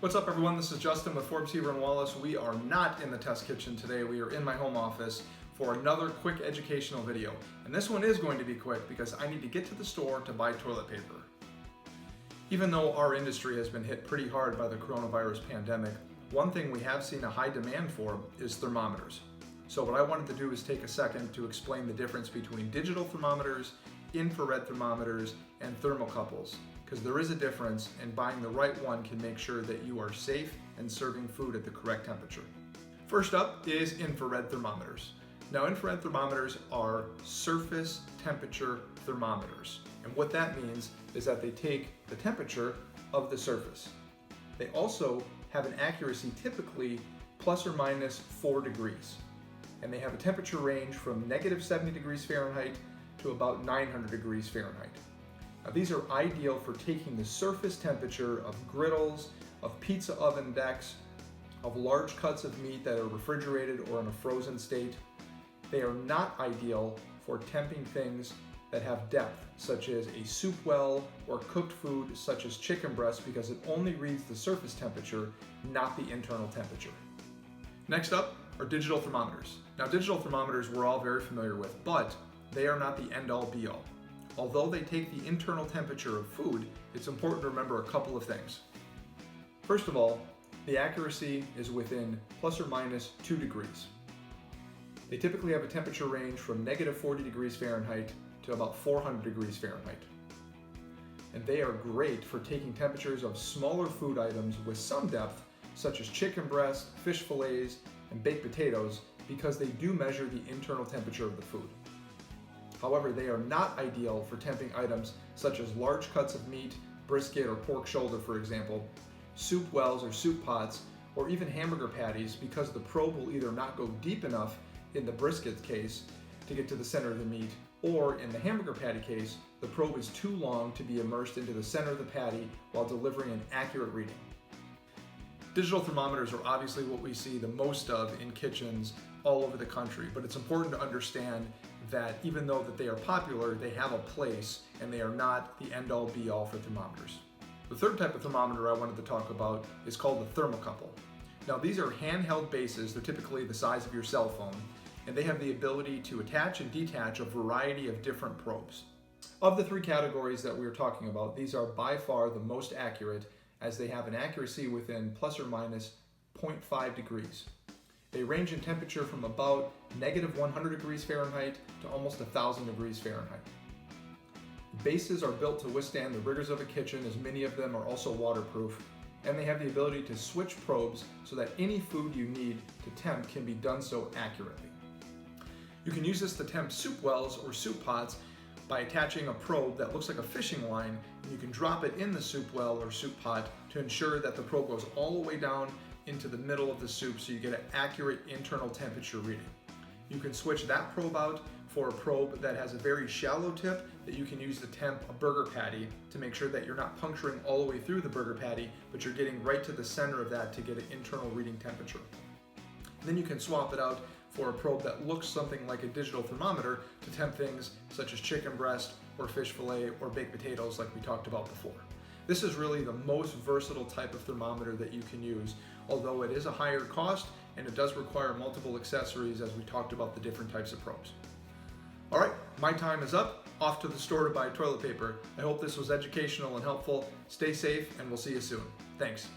What's up everyone, this is Justin with Forbes Hever and Wallace. We are not in the test kitchen today, we are in my home office for another quick educational video. And this one is going to be quick because I need to get to the store to buy toilet paper. Even though our industry has been hit pretty hard by the coronavirus pandemic, one thing we have seen a high demand for is thermometers. So what I wanted to do is take a second to explain the difference between digital thermometers, infrared thermometers, and thermocouples, because there is a difference, and buying the right one can make sure that you are safe and serving food at the correct temperature. First up is infrared thermometers. Now, infrared thermometers are surface temperature thermometers, and what that means is that they take the temperature of the surface. They also have an accuracy typically plus or minus 4 degrees, and they have a temperature range from negative 70 degrees Fahrenheit to about 900 degrees Fahrenheit. Now, these are ideal for taking the surface temperature of griddles, of pizza oven decks, of large cuts of meat that are refrigerated or in a frozen state. They are not ideal for temping things that have depth, such as a soup well or cooked food such as chicken breast, because it only reads the surface temperature, not the internal temperature. Next up are digital thermometers. Now, digital thermometers we're all very familiar with, but they are not the end-all be-all. Although they take the internal temperature of food, it's important to remember a couple of things. First of all, the accuracy is within plus or minus 2 degrees. They typically have a temperature range from negative 40 degrees Fahrenheit to about 400 degrees Fahrenheit. And they are great for taking temperatures of smaller food items with some depth, such as chicken breast, fish fillets, and baked potatoes, because they do measure the internal temperature of the food. However, they are not ideal for temping items such as large cuts of meat, brisket or pork shoulder, for example, soup wells or soup pots, or even hamburger patties, because the probe will either not go deep enough in the brisket case to get to the center of the meat, or in the hamburger patty case, the probe is too long to be immersed into the center of the patty while delivering an accurate reading. Digital thermometers are obviously what we see the most of in kitchens all over the country, but it's important to understand that even though that they are popular, they have a place and they are not the end-all be-all for thermometers. The third type of thermometer I wanted to talk about is called the thermocouple. Now, these are handheld bases. They're typically the size of your cell phone, and they have the ability to attach and detach a variety of different probes. Of the three categories that we are talking about, these are by far the most accurate, as they have an accuracy within plus or minus 0.5 degrees. They range in temperature from about negative 100 degrees Fahrenheit to almost 1,000 degrees Fahrenheit. Bases are built to withstand the rigors of a kitchen, as many of them are also waterproof, and they have the ability to switch probes so that any food you need to temp can be done so accurately. You can use this to temp soup wells or soup pots by attaching a probe that looks like a fishing line, and you can drop it in the soup well or soup pot to ensure that the probe goes all the way down into the middle of the soup so you get an accurate internal temperature reading. You can switch that probe out for a probe that has a very shallow tip that you can use to temp a burger patty to make sure that you're not puncturing all the way through the burger patty, but you're getting right to the center of that to get an internal reading temperature. And then you can swap it out for a probe that looks something like a digital thermometer to temp things such as chicken breast or fish fillet or baked potatoes like we talked about before. This is really the most versatile type of thermometer that you can use, although it is a higher cost and it does require multiple accessories, as we talked about the different types of probes. All right, my time is up. Off to the store to buy toilet paper. I hope this was educational and helpful. Stay safe, and we'll see you soon. Thanks.